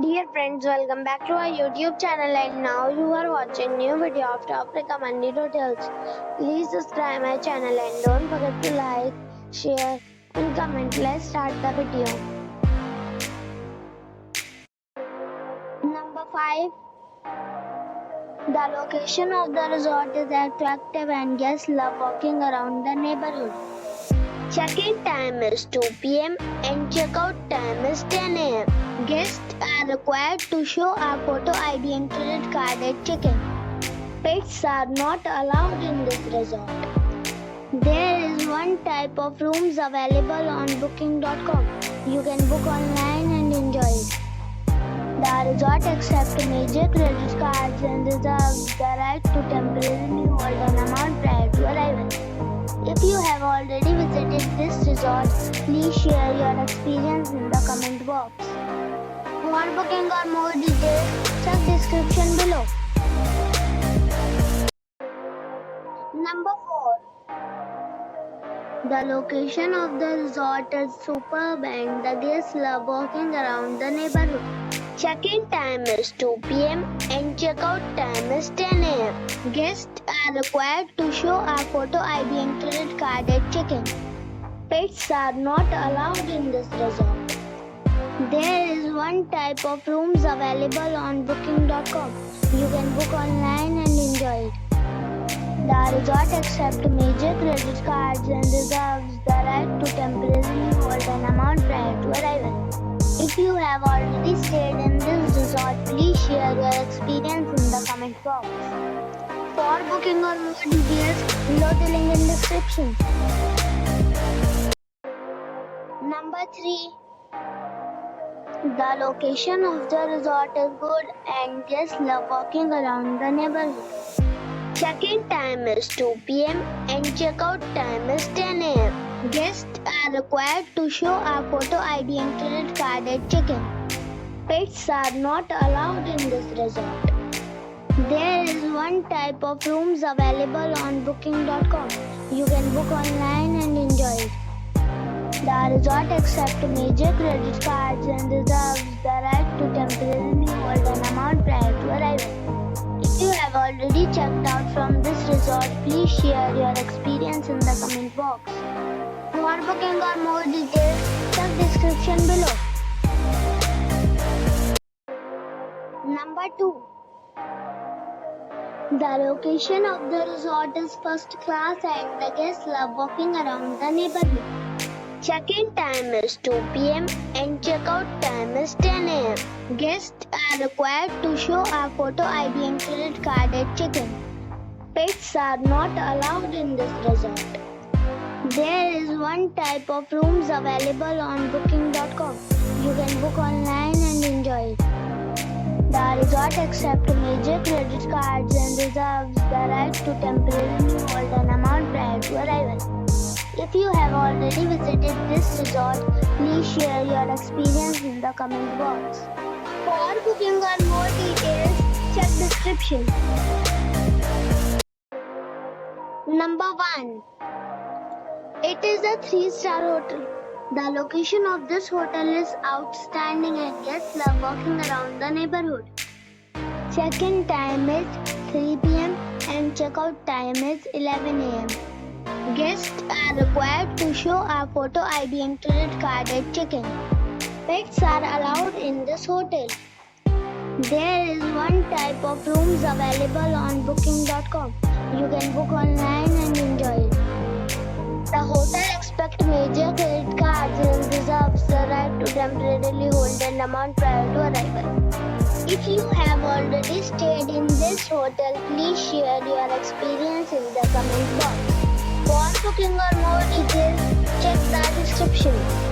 Dear friends, welcome back to our YouTube channel and now you are watching new video of top recommended hotels. Please subscribe my channel and don't forget to like, share and comment. Let's start the video. Number 5. The location of the resort is attractive and guests love walking around the neighborhood. Check-in time is 2 p.m. and check-out time is 10 a.m. Guests are required to show a photo ID and credit card at check-in. Pets are not allowed in this resort. There is one type of rooms available on booking.com. You can book online and enjoy it. The resort accepts major credit cards and reserves the right to temporarily hold an amount prior to arrival. If you have already visited this resort, please share your experience in the comment box. For booking or more details, check description below. Number 4. The location of the resort is superb and the guests love walking around the neighborhood. Check-in time is 2 p.m. and check-out time is 10 a.m. Guests are required to show a photo ID and credit card at check-in. Pets are not allowed in this resort. There is one type of rooms available on booking.com. You can book online and enjoy it. The resort accepts major credit cards and reserves the right to temporarily hold an amount prior to arrival. If you have already stayed in this resort, please share your experience in the comment box. For booking or more details, below the link in description. Number 3. The location of the resort is good and guests love walking around the neighborhood. Check-in time is 2 p.m. and check-out time is 10 a.m. Guests are required to show a photo ID and credit card at check-in. Pets are not allowed in this resort. There is one type of rooms available on booking.com. You can book online and enjoy it. The resort accepts major credit cards and reserves the right to temporarily hold an amount prior to arrival. If you have already checked out from this resort, please share your experience in the comment box. For booking or more details, check description below. Number 2. The location of the resort is first class and the guests love walking around the neighborhood. Check-in time is 2 p.m. and check-out time is 10 a.m. Guests are required to show a photo ID and credit card at check-in. Pets are not allowed in this resort. There is one type of rooms available on booking.com. You can book online and enjoy it. The resort accepts major credit cards and reserves the right to temporarily hold an amount prior to arrival. If you have already visited this resort, please share your experience in the comment box. For booking or more details, check description. Number 1. It is a 3-star hotel. The location of this hotel is outstanding and guests love walking around the neighborhood. Check-in time is 3 p.m. and check-out time is 11 a.m. Guests are required to show a photo ID and credit card at check-in. Pets are allowed in this hotel. There is one type of rooms available on booking.com. You can book online and enjoy it. The hotel expects major credit cards and reserves the right to temporarily hold an amount prior to arrival. If you have already stayed in this hotel, please share your experience in the comment box. For booking or more details, check the description.